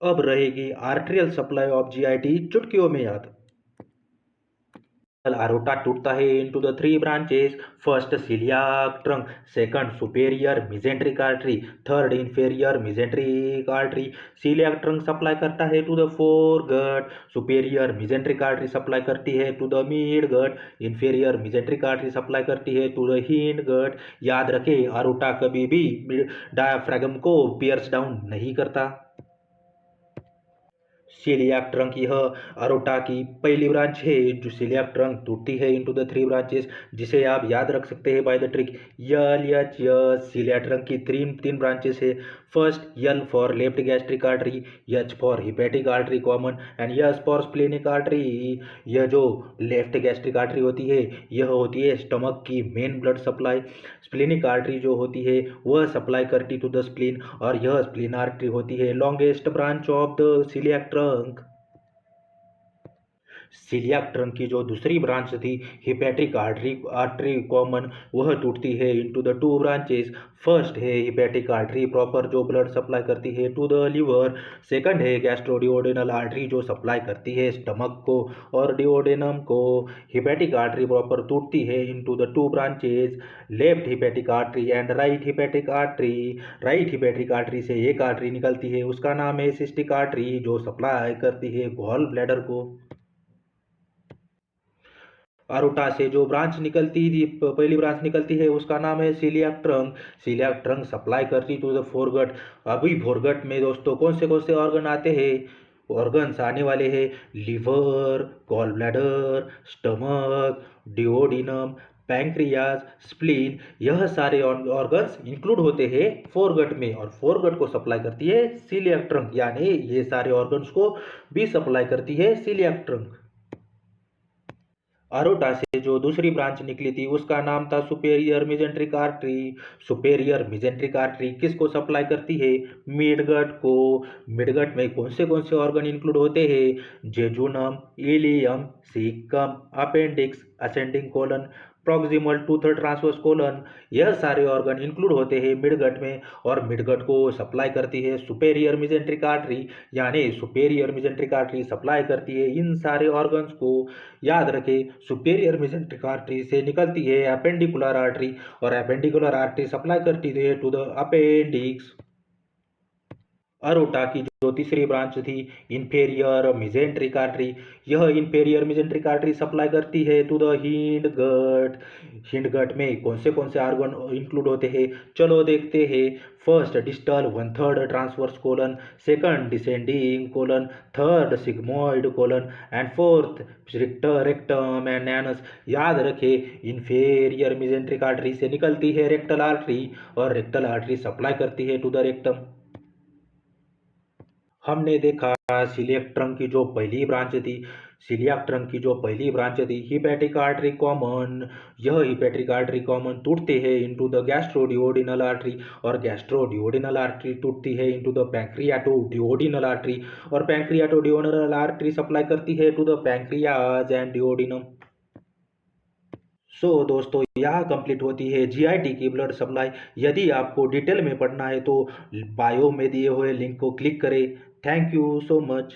अब रहेगी arterial supply of GIT चुटकियों में याद। Aorta टूटता है into the three branches. First celiac trunk, second superior mesenteric artery, third inferior mesenteric artery. Celiac trunk supply करता है to the foregut, superior mesenteric artery supply करती है to the midgut, inferior mesenteric artery supply करती है to the hindgut. याद रखें aorta कभी भी डायाफ्रागम को पियर्स डाउन नहीं करता। सीलियाक ट्रंक यह अरोटा की पहली ब्रांच है जो सीलियाक ट्रंक टूटती है इनटू द थ्री ब्रांचेस, जिसे आप याद रख सकते हैं by the trick L H S. Coeliac trunk की तीन ब्रांचेस है। First L for left gastric artery, H for hepatic artery common and S for splenic artery. यह जो लेफ्ट गैस्ट्रिक आर्टरी होती है यह होती है स्टमक की main blood supply. Splenic artery जो होती है वह सप्लाई करती टू द स्प्लीन, और यह स्प्लीन आर्टरी होती है longest branch of the coeliac trunk. Coeliac trunk की जो दूसरी ब्रांच थी हिपैटिक आर्टरी कॉमन, वह टूटती है into the two branches. First है हिपैटिक आर्टरी प्रॉपर जो ब्लड सप्लाई करती है टू द लिवर। सेकंड है गैस्ट्रोडिओडेनल आर्टरी जो सप्लाई करती है स्टमक को और डिओडेनम को। हिपैटिक आर्टरी प्रॉपर टूटती है into the two branches, left hepatic artery and right hepatic artery. Right hepatic artery से एक आर्टरी निकलती है, उसका नाम है सिस्टिक आर्टरी जो सप्लाई करती है गॉल ब्लैडर को। अरोटा से जो ब्रांच निकलती थी पहली ब्रांच निकलती है उसका नाम है coeliac trunk. Coeliac trunk supply करती टू द फोरगट। अभी फोरगट में दोस्तों कौन से ऑर्गन आते हैं? ऑर्गन्स आने वाले हैं liver, gall bladder, stomach, duodenum, pancreas, spleen. यह सारे ऑर्गन्स इंक्लूड होते हैं फोरगट में, और फोरगट को सप्लाई करती है सीलियाक ट्रंक, यानी ये सारे ऑर्गन्स को भी सप्लाई करती है सीलियाक ट्रंक। अरोटा से जो दूसरी ब्रांच निकली थी उसका नाम था superior mesenteric artery. Superior mesenteric artery किसको सप्लाई करती है? मिडगट को। मिडगट में कौन से ऑर्गन इंक्लूड होते हैं? Jejunum, ileum, caecum, appendix, ascending colon, proximal टूथ ट्रांसवर्स कोलन। यह सारे ऑर्गन इंक्लूड होते हैं मिडगट में, और मिडगट को सप्लाई करती है सुपेरियर मेजेंट्रिक आर्टरी, यानी सुपेरियर मेजेंट्रिक आर्टरी सप्लाई करती है इन सारे ऑर्गन्स को। याद रखें सुपेरियर मेजेंट्रिक आर्टरी से निकलती है अपेंडिकुलर आर्टरी, और अपेंडिकुलर आर्टरी सप्लाई करती है टू द अपेंडिक्स। अरोटा की जो तीसरी ब्रांच थी इंफेरियर मेजेंट्रिक आर्टरी, यह इंफेरियर मेजेंट्रिक आर्टरी सप्लाई करती है to the hind gut. Hind gut में कौन से ऑर्गन इंक्लूड होते हैं? चलो देखते हैं। First distal 1/3 transverse colon, second descending colon, third sigmoid colon and fourth rectum and anus. याद रखें इंफेरियर मेजेंट्रिक आर्टरी से निकलती है रेक्टल आर्टरी, और रेक्टल आर्टरी सप्लाई करती है टू द रेक्टम। हमने देखा सीलियाक ट्रंक की जो पहली ब्रांच थी, सीलियाक ट्रंक की जो पहली ब्रांच थी हिपैटिक आर्टरी कॉमन। यह हिपैटिक आर्टरी कॉमन टूटते हैं इनटू द गैस्ट्रोडिओडिनल आर्टरी, और गैस्ट्रोडिओडिनल आर्टरी टूटती है इनटू द पैंक्रियाटोडिओडिनल आर्टरी, और पैंक्रियाटोडिओडिनल आर्टरी सप्लाई करती है to the pancreas and duodenum. दोस्तों यहाँ कंप्लीट होती है जीआईटी की ब्लड सप्लाई। यदि आपको डिटेल में पढ़ना है तो बायो में दिए हुए लिंक को क्लिक करें। Thank you so much.